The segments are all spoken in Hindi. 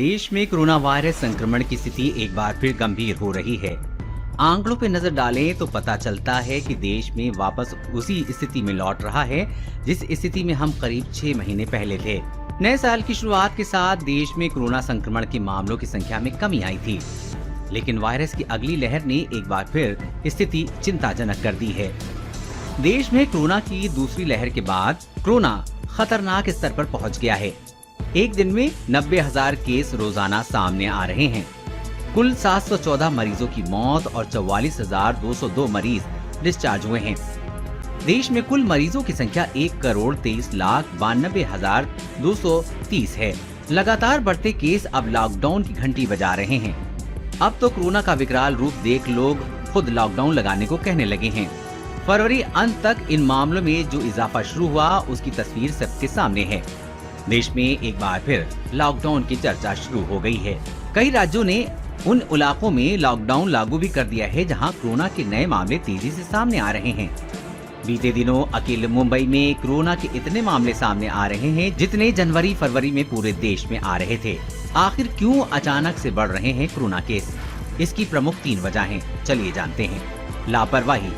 देश में कोरोना वायरस संक्रमण की स्थिति एक बार फिर गंभीर हो रही है। आंकड़ों पर नजर डालें तो पता चलता है कि देश में वापस उसी स्थिति में लौट रहा है जिस स्थिति में हम करीब 6 महीने पहले थे। नए साल की शुरुआत के साथ देश में कोरोना संक्रमण के मामलों की संख्या में कमी आई थी, लेकिन वायरस की अगली लहर ने एक बार फिर स्थिति चिंताजनक कर दी है। देश में कोरोना की दूसरी लहर के बाद कोरोना खतरनाक स्तर पर पहुंच गया है। एक दिन में 90,000 केस रोजाना सामने आ रहे हैं। कुल 714 मरीजों की मौत और 44,202 मरीज डिस्चार्ज हुए हैं। देश में कुल मरीजों की संख्या 1,23,92,230 है। लगातार बढ़ते केस अब लॉकडाउन की घंटी बजा रहे हैं। अब तो कोरोना का विकराल रूप देख लोग खुद लॉकडाउन लगाने को कहने लगे हैं। फरवरी अंत तक इन मामलों में जो इजाफा शुरू हुआ उसकी तस्वीर सबके सामने है। देश में एक बार फिर लॉकडाउन की चर्चा शुरू हो गई है। कई राज्यों ने उन इलाकों में लॉकडाउन लागू भी कर दिया है जहां कोरोना के नए मामले तेजी से सामने आ रहे हैं। बीते दिनों अकेले मुंबई में कोरोना के इतने मामले सामने आ रहे हैं जितने जनवरी फरवरी में पूरे देश में आ रहे थे। आखिर क्यों अचानक से बढ़ रहे हैं कोरोना केस? इसकी प्रमुख 3 वजहें चलिए जानते हैं। लापरवाही।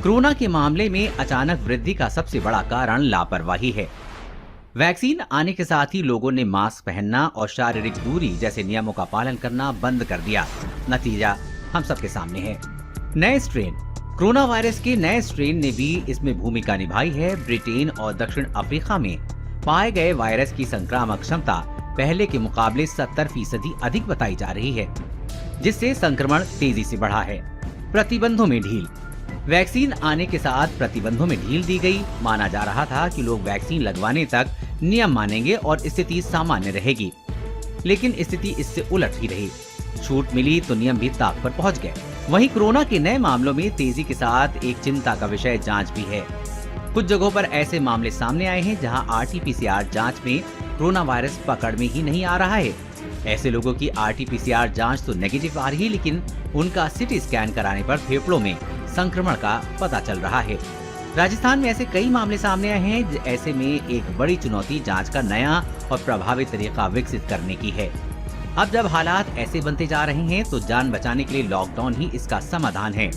कोरोना के मामले में अचानक वृद्धि का सबसे बड़ा कारण लापरवाही है। वैक्सीन आने के साथ ही लोगों ने मास्क पहनना और शारीरिक दूरी जैसे नियमों का पालन करना बंद कर दिया। नतीजा हम सबके सामने है। नए स्ट्रेन। कोरोना वायरस के नए स्ट्रेन ने भी इसमें भूमिका निभाई है। ब्रिटेन और दक्षिण अफ्रीका में पाए गए वायरस की संक्रामक क्षमता पहले के मुकाबले 70% अधिक बताई जा रही है, जिससे संक्रमण तेजी से बढ़ा है। प्रतिबंधों में ढील। वैक्सीन आने के साथ प्रतिबंधों में ढील दी गई। माना जा रहा था कि लोग वैक्सीन लगवाने तक नियम मानेंगे और स्थिति सामान्य रहेगी, लेकिन स्थिति इससे उलट ही रही। छूट मिली तो नियम भी ताक पर पहुंच गए। वहीं कोरोना के नए मामलों में तेजी के साथ एक चिंता का विषय जांच भी है। कुछ जगहों पर ऐसे मामले सामने आए हैं जहां RT-PCR जांच में कोरोना वायरस पकड़ में ही नहीं आ रहा है। ऐसे लोगों की RT-PCR जांच तो नेगेटिव आ रही है, लेकिन उनका CT स्कैन कराने पर फेफड़ों में संक्रमण का पता चल रहा है। राजस्थान में ऐसे कई मामले सामने आए हैं। ऐसे में एक बड़ी चुनौती जांच का नया और प्रभावी तरीका विकसित करने की है। अब जब हालात ऐसे बनते जा रहे हैं तो जान बचाने के लिए लॉकडाउन ही इसका समाधान है।